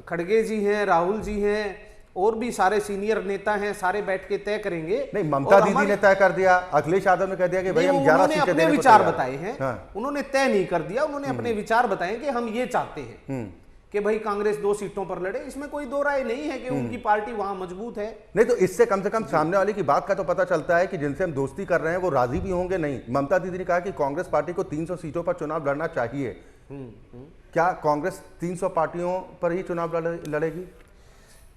खड़गे जी हैं, राहुल जी हैं और भी सारे सीनियर नेता हैं, सारे बैठ के तय करेंगे। नहीं, ममता दीदी ने तय कर दिया, अखिलेश यादव ने कह दिया कि भाई हम 11 सीटें अपने विचार बताए हैं। उन्होंने तय नहीं कर दिया, उन्होंने अपने विचार बताए कि हम ये चाहते हैं कि भाई कांग्रेस 2 सीटों पर लड़े। इसमें कोई दो राय नहीं है कि उनकी पार्टी वहां मजबूत है। नहीं तो इससे कम से कम सामने वाले की बात का तो पता चलता है कि जिनसे हम दोस्ती कर रहे हैं वो राजी भी होंगे। नहीं, ममता दीदी ने कहा कि कांग्रेस पार्टी को 300 सीटों पर चुनाव लड़ना चाहिए। क्या कांग्रेस 300 पार्टियों पर ही चुनाव लड़ेगी?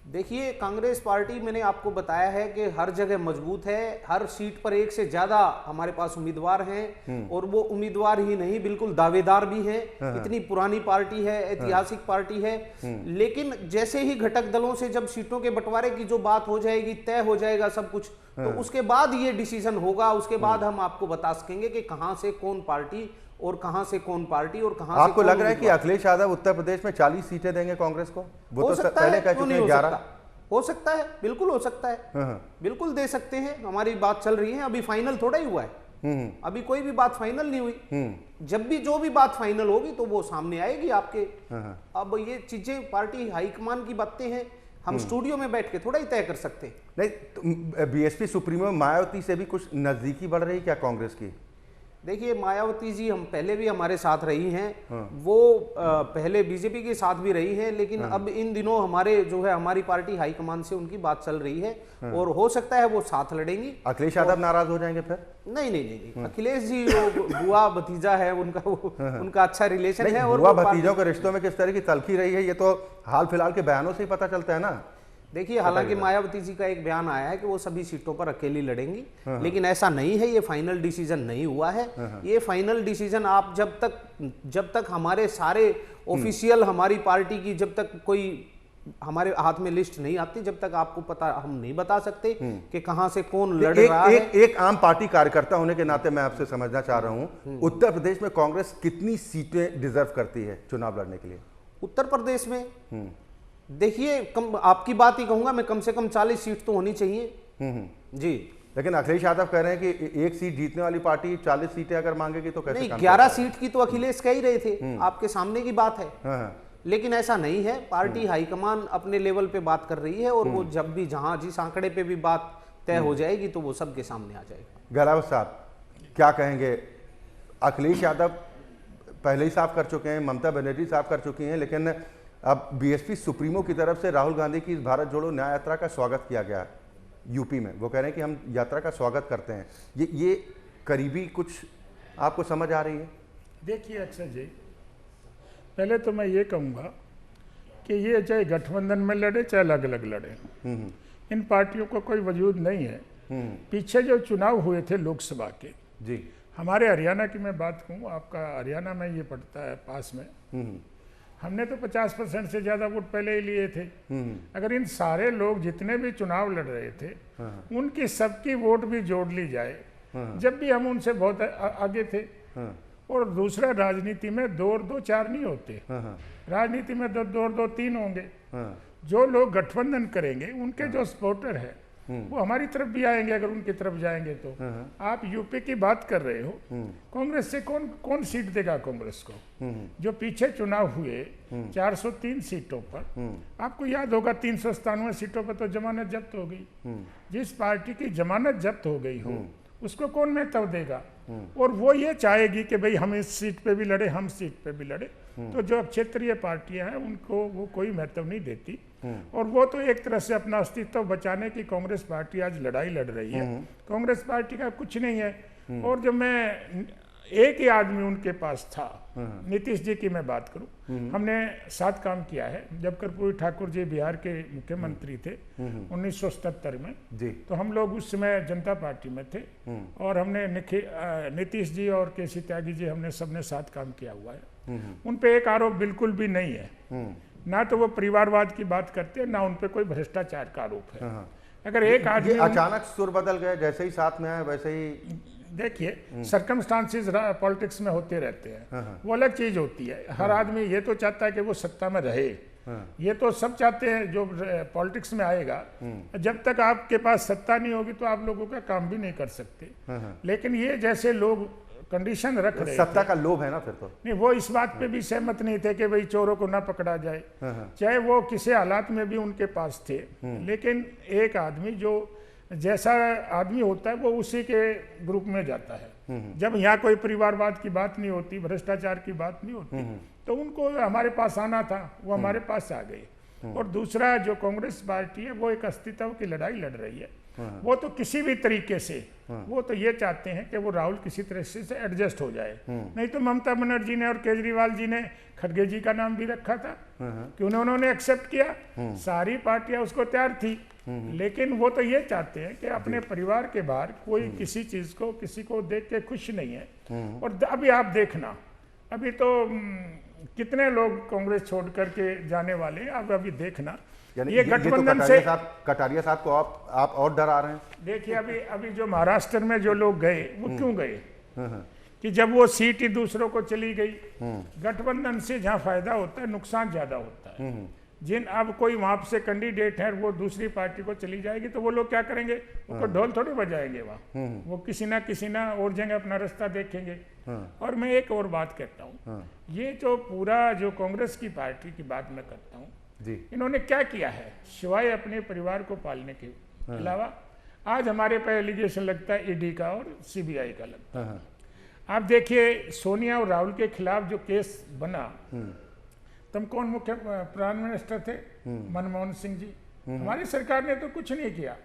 देखिए, कांग्रेस पार्टी मैंने आपको बताया है कि हर जगह मजबूत है, हर सीट पर एक से ज्यादा हमारे पास उम्मीदवार हैं और वो उम्मीदवार ही नहीं बिल्कुल दावेदार भी हैं। इतनी पुरानी पार्टी है, ऐतिहासिक पार्टी है। लेकिन जैसे ही घटक दलों से जब सीटों के बंटवारे की जो बात हो जाएगी, तय हो जाएगा सब कुछ, तो उसके बाद ये डिसीजन होगा। उसके बाद हम आपको बता सकेंगे कि कहां से कौन पार्टी और कहां से कौन पार्टी और कहां से आपको लग रहा है कि अखिलेश यादव उत्तर प्रदेश में 40 सीटें देंगे कांग्रेस को? वो तो पहले कह चुके हैं 11। हो सकता है, बिल्कुल हो सकता है, बिल्कुल दे सकते हैं। हमारी बात चल रही है, अभी फाइनल थोड़ा ही हुआ है, अभी कोई भी बात फाइनल नहीं हुई। जब भी जो भी बात फाइनल होगी तो वो सामने आएगी आपके। अब ये चीजें पार्टी हाईकमान की बातें हैं, हम स्टूडियो में बैठ के थोड़ा ही तय कर सकते हैं। नहीं तो बीएसपी सुप्रीमो मायावती से भी कुछ नजदीकी बढ़ रही क्या कांग्रेस की? देखिए, मायावती जी हम पहले भी हमारे साथ रही हैं। वो पहले बीजेपी के साथ भी रही हैं, लेकिन अब इन दिनों हमारे जो है हमारी पार्टी हाईकमान से उनकी बात चल रही है और हो सकता है वो साथ लड़ेंगी। अखिलेश यादव नाराज हो जाएंगे फिर? नहीं, अखिलेश जी वो बुआ भतीजा है उनका, उनका अच्छा रिलेशन है। और बुआ भतीजों के रिश्तों में किस तरह की तलखी रही है ये तो हाल फिलहाल के बयानों से ही पता चलता है ना। देखिए, हालांकि मायावती जी का एक बयान आया है कि वो सभी सीटों पर अकेली लड़ेंगी, लेकिन ऐसा नहीं है। ये फाइनल डिसीजन नहीं हुआ है। ये फाइनल डिसीजन आप जब तक हमारे सारे ऑफिशियल हमारी पार्टी की जब तक कोई हमारे हाथ में लिस्ट नहीं आती, जब तक आपको पता हम नहीं बता सकते कि कहां से कौन लड़ रहा है। एक आम पार्टी कार्यकर्ता होने के नाते मैं आपसे समझना चाह रहा हूं, उत्तर प्रदेश में कांग्रेस कितनी सीटें डिजर्व करती है चुनाव लड़ने के लिए? उत्तर प्रदेश में देखिए, आपकी बात ही कहूंगा मैं, कम से कम 40 सीट तो होनी चाहिए जी। लेकिन अखिलेश यादव कह रहे हैं कि 1 सीट जीतने वाली पार्टी 40 सीटें अगर मांगेगी तो कैसे? नहीं, 11 सीट की तो अखिलेश कह ही रहे थे, आपके सामने की बात है। लेकिन ऐसा नहीं है, पार्टी हाईकमान अपने लेवल पे बात कर रही है और वो जब भी जहां जिस आंकड़े पे भी बात तय हो जाएगी तो वो सबके सामने आ जाएगा। गहलावत साहब क्या कहेंगे? अखिलेश यादव पहले ही साफ कर चुके हैं, ममता बनर्जी साफ कर चुकी हैं, लेकिन अब बीएसपी सुप्रीमो की तरफ से राहुल गांधी की इस भारत जोड़ो न्याय यात्रा का स्वागत किया गया यूपी में। वो कह रहे हैं कि हम यात्रा का स्वागत करते हैं। ये करीबी कुछ आपको समझ आ रही है? देखिए अक्षय जी, पहले तो मैं ये कहूँगा कि ये चाहे गठबंधन में लड़े चाहे अलग अलग लड़े, इन पार्टियों को कोई वजूद नहीं है। पीछे जो चुनाव हुए थे लोकसभा के जी, हमारे हरियाणा की मैं बात कहूँ, आपका हरियाणा में ये पड़ता है पास में, हमने तो 50% से ज्यादा वोट पहले ही लिए थे। अगर इन सारे लोग जितने भी चुनाव लड़ रहे थे उनकी सबकी वोट भी जोड़ ली जाए, जब भी हम उनसे बहुत आगे थे। और दूसरा, राजनीति में 2 और 2 4 नहीं होते, राजनीति में 2 और 2 3 होंगे। जो लोग गठबंधन करेंगे उनके जो सपोर्टर है वो हमारी तरफ भी आएंगे अगर उनकी तरफ जाएंगे तो। आप यूपी की बात कर रहे हो, कांग्रेस से कौन सीट देगा कांग्रेस को? जो पीछे चुनाव हुए 403 सीटों पर, आपको याद होगा 397 सीटों पर तो जमानत जब्त हो गई। जिस पार्टी की जमानत जब्त हो गई हो उसको कौन महत्व देगा? और वो ये चाहेगी कि भाई हम इस सीट पे भी लड़े, हम सीट पे भी लड़े। तो जो क्षेत्रीय पार्टियां हैं उनको वो कोई महत्व नहीं देती। और वो तो एक तरह से अपना अस्तित्व बचाने की कांग्रेस पार्टी आज लड़ाई लड़ रही है। कांग्रेस पार्टी का कुछ नहीं है। और जब मैं एक ही आदमी उनके पास था, नीतीश जी की मैं बात करूं, हमने साथ काम किया है। जब कर्पूरी ठाकुर जी बिहार के मुख्यमंत्री थे 1977 में जी, तो हम लोग उस समय जनता पार्टी में थे और हमने नीतीश जी और केसी त्यागी जी हमने सबने साथ काम किया हुआ है। उन पे एक आरोप बिल्कुल भी नहीं है, ना तो वो परिवारवाद की बात करते हैं, ना उन पे कोई भ्रष्टाचार का आरोप है। अगर एक आदमी अचानक सुर बदल गए, जैसे ही साथ में आए वैसे ही, देखिए सर्कमस्टांसेस पॉलिटिक्स में होते रहते हैं, वो अलग चीज होती है। हर आदमी ये तो चाहता है कि वो सत्ता में रहे, ये तो सब चाहते हैं जो पॉलिटिक्स में आएगा। जब तक आपके पास सत्ता नहीं होगी तो आप लोगों का काम भी नहीं कर सकते। लेकिन ये जैसे लोग कंडीशन रख रहे, सत्ता का लोभ है ना, फिर तो नहीं, वो इस बात पे भी सहमत नहीं थे कि भाई चोरों को ना पकड़ा जाए, चाहे वो किसी हालात में भी उनके पास थे। लेकिन एक आदमी जो जैसा आदमी होता है वो उसी के ग्रुप में जाता है। जब यहाँ कोई परिवारवाद की बात नहीं होती, भ्रष्टाचार की बात नहीं होती, तो उनको हमारे पास आना था, वो हमारे पास आ गए। और दूसरा जो कांग्रेस पार्टी है वो एक अस्तित्व की लड़ाई लड़ रही है। वो तो किसी भी तरीके से वो तो ये चाहते हैं कि वो राहुल किसी तरह से एडजस्ट हो जाए। नहीं तो ममता बनर्जी ने और केजरीवाल जी ने खड़गे जी का नाम भी रखा था कि उन्होंने एक्सेप्ट किया, सारी पार्टियां उसको तैयार थी। लेकिन वो तो ये चाहते हैं कि अपने परिवार के बाहर कोई किसी चीज को, किसी को देख के खुश नहीं है। और अभी आप देखना, अभी तो कितने लोग कांग्रेस छोड़ करके जाने वाले हैं, अब अभी देखना ये गठबंधन से। कटारिया साहब को आप और डरा रहे हैं। देखिए अभी जो महाराष्ट्र में जो लोग गए वो क्यों गए कि जब वो सीट ही दूसरों को चली गई। गठबंधन से जहाँ फायदा होता है नुकसान ज्यादा होता है। जिन अब कोई वहां से कैंडिडेट है वो दूसरी पार्टी को चली जाएगी तो वो लोग क्या करेंगे, वो ढोल थोड़ी बजाएंगे वहाँ, वो किसी ना और जगह अपना रास्ता देखेंगे। और मैं एक और बात कहता हूँ, ये जो पूरा जो कांग्रेस की पार्टी की बात मैं करता हूँ जी, इन्होंने क्या किया है सिवाय अपने परिवार को पालने के अलावा। आज हमारे पे एलिगेशन लगता है ईडी का और सीबीआई का लगता है। आप देखिए सोनिया और राहुल के खिलाफ जो केस बना, तब कौन मुख्य प्राइम मिनिस्टर थे? मनमोहन सिंह जी। हमारी सरकार ने तो कुछ नहीं किया।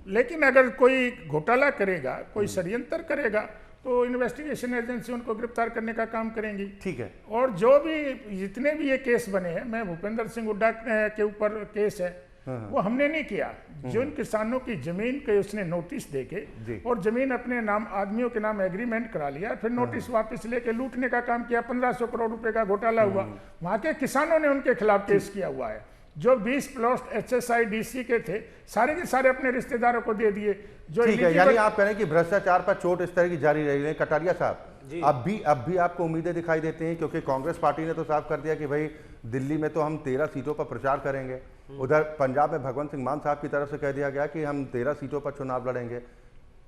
लेकिन अगर कोई घोटाला करेगा, कोई षड्यंत्र करेगा तो इन्वेस्टिगेशन एजेंसी उनको गिरफ्तार करने का काम करेंगी। ठीक है। और जो भी जितने भी ये केस बने हैं, मैं भूपेंद्र सिंह हुड्डा के ऊपर केस है, वो हमने नहीं किया। जिन किसानों की जमीन के उसने नोटिस देके और जमीन अपने नाम आदमियों के नाम एग्रीमेंट करा लिया, फिर नोटिस वापस लेके लूटने का काम किया, 1500 करोड़ रुपए का घोटाला हुआ, वहां के किसानों ने उनके खिलाफ केस किया हुआ है। जो 20 प्लॉट HSIDC के थे सारे के सारे अपने रिश्तेदारों को दे दिए। जो ठीक है, यानी आप कह रहे हैं कि भ्रष्टाचार पर चोट इस तरह की जारी रही है। कटारिया साहब, अब भी आपको उम्मीदें दिखाई देती हैं, क्योंकि कांग्रेस पार्टी ने तो साफ कर दिया कि भाई दिल्ली में तो हम 13 सीटों पर प्रचार करेंगे, उधर पंजाब में भगवंत सिंह मान साहब की तरफ से कह दिया गया कि हम 13 सीटों पर चुनाव लड़ेंगे।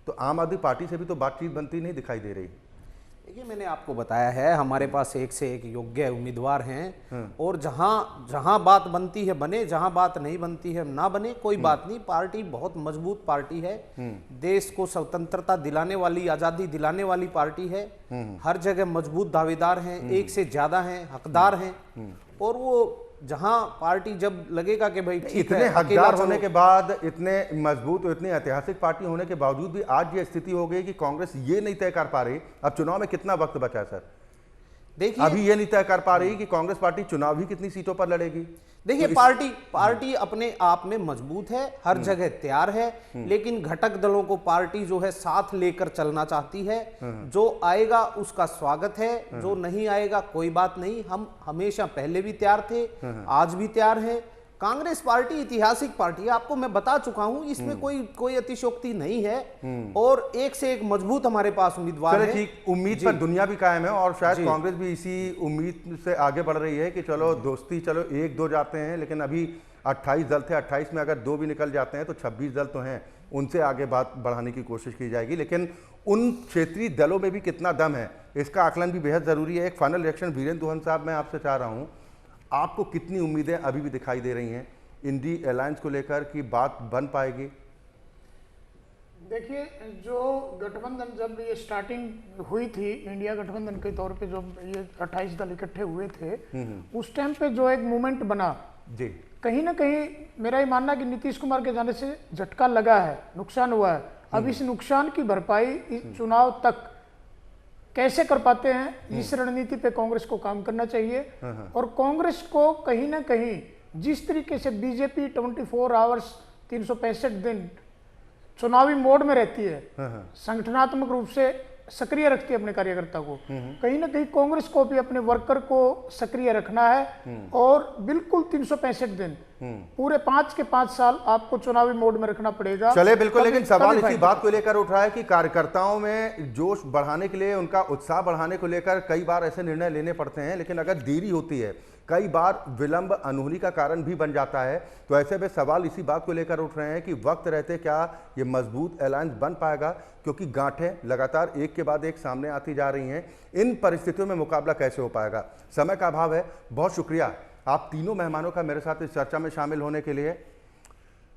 तो आम आदमी पार्टी से भी तो बातचीत बनती नहीं दिखाई दे रही। देखिए मैंने आपको बताया है हमारे पास एक से एक योग्य उम्मीदवार हैं, और जहां बात बनती है बने, जहां बात नहीं बनती है ना बने, कोई बात नहीं। पार्टी बहुत मजबूत पार्टी है, देश को स्वतंत्रता दिलाने वाली, आजादी दिलाने वाली पार्टी है। हर जगह मजबूत दावेदार हैं, एक से ज्यादा हैं, हकदार हैं। और वो जहां पार्टी जब लगेगा कि भाई ठीक इतने हकदार होने के बाद, इतने मजबूत और इतनी ऐतिहासिक पार्टी होने के बावजूद भी आज ये स्थिति हो गई कि कांग्रेस ये नहीं तय कर पा रही अब चुनाव में कितना वक्त बचा है। सर देखिए अभी ये नहीं तय कर पा रही कि कांग्रेस पार्टी चुनाव ही कितनी सीटों पर लड़ेगी। देखिए पार्टी अपने आप में मजबूत है, हर जगह तैयार है, लेकिन घटक दलों को पार्टी जो है साथ लेकर चलना चाहती है। जो आएगा उसका स्वागत है, जो नहीं आएगा कोई बात नहीं। हम हमेशा पहले भी तैयार थे, आज भी तैयार हैं। कांग्रेस पार्टी ऐतिहासिक पार्टी है, आपको मैं बता चुका हूं, इसमें कोई अतिशोक्ति नहीं है। और एक से एक मजबूत हमारे पास उम्मीदवार हैं। ठीक, उम्मीद पर दुनिया भी कायम है और शायद कांग्रेस भी इसी उम्मीद से आगे बढ़ रही है कि चलो दोस्ती, चलो 1-2 जाते हैं, लेकिन अभी 28 दल थे, 28 में अगर 2 भी निकल जाते हैं तो 26 दल तो हैं, उनसे आगे बात बढ़ाने की कोशिश की जाएगी। लेकिन उन क्षेत्रीय दलों में भी कितना दम है इसका आकलन भी बेहद जरूरी है। एक फाइनल रिएक्शन वीरेंद्र दुहन साहब मैं आपसे चाह रहा हूँ, आपको कितनी उम्मीदें अभी भी दिखाई दे रही हैं इंडी अलायंस को लेकर कि बात बन पाएगी? देखिए, जो गठबंधन जब ये स्टार्टिंग हुई थी इंडिया गठबंधन के तौर पे, जब ये 28 दल इकट्ठे हुए थे, उस टाइम पे जो एक मूवमेंट बना जी, कहीं ना कहीं मेरा ये मानना है कि नीतीश कुमार के जाने से झटका लगा है, नुकसान हुआ है। अब इस नुकसान की भरपाई इस चुनाव तक कैसे कर पाते हैं, इस रणनीति पे कांग्रेस को काम करना चाहिए। और कांग्रेस को कहीं ना कहीं जिस तरीके से बीजेपी 24 आवर्स 365 दिन चुनावी मोड में रहती है, संगठनात्मक रूप से सक्रिय रखती है अपने कार्यकर्ता को, कहीं ना कहीं कांग्रेस को भी अपने वर्कर को सक्रिय रखना है और बिल्कुल 365 दिन पूरे 5 के 5 साल आपको चुनावी मोड में रखना पड़ेगा। चले बिल्कुल, लेकिन सवाल इसी बात को लेकर उठ रहा है कि कार्यकर्ताओं में जोश बढ़ाने के लिए, उनका उत्साह बढ़ाने को लेकर कई बार ऐसे निर्णय लेने पड़ते हैं, लेकिन अगर देरी होती है, कई बार विलंब अनहोनी का कारण भी बन जाता है। तो ऐसे में सवाल इसी बात को लेकर उठ रहे हैं कि वक्त रहते क्या ये मजबूत अलायंस बन पाएगा, क्योंकि गांठें लगातार एक के बाद एक सामने आती जा रही हैं। इन परिस्थितियों में मुकाबला कैसे हो पाएगा, समय का अभाव है। बहुत शुक्रिया आप तीनों मेहमानों का मेरे साथ इस चर्चा में शामिल होने के लिए।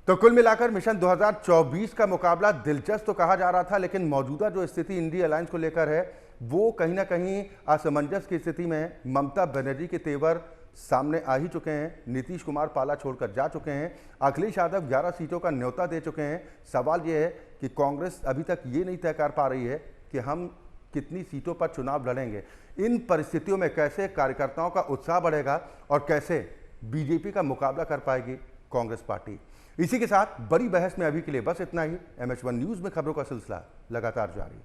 तो कुल मिलाकर मिशन 2024 का मुकाबला दिलचस्प तो कहा जा रहा था, लेकिन मौजूदा जो स्थिति इंडी अलायंस को लेकर है वो कहीं ना कहीं असमंजस की स्थिति में ममता बनर्जी के तेवर सामने आ ही चुके हैं। नीतीश कुमार पाला छोड़कर जा चुके हैं, अखिलेश यादव 11 सीटों का न्योता दे चुके हैं। सवाल ये है कि कांग्रेस अभी तक ये नहीं तय कर पा रही है कि हम कितनी सीटों पर चुनाव लड़ेंगे। इन परिस्थितियों में कैसे कार्यकर्ताओं का उत्साह बढ़ेगा और कैसे बीजेपी का मुकाबला कर पाएगी कांग्रेस पार्टी। इसी के साथ बड़ी बहस में अभी के लिए बस इतना ही। MH1 न्यूज़ में खबरों का सिलसिला लगातार जारी।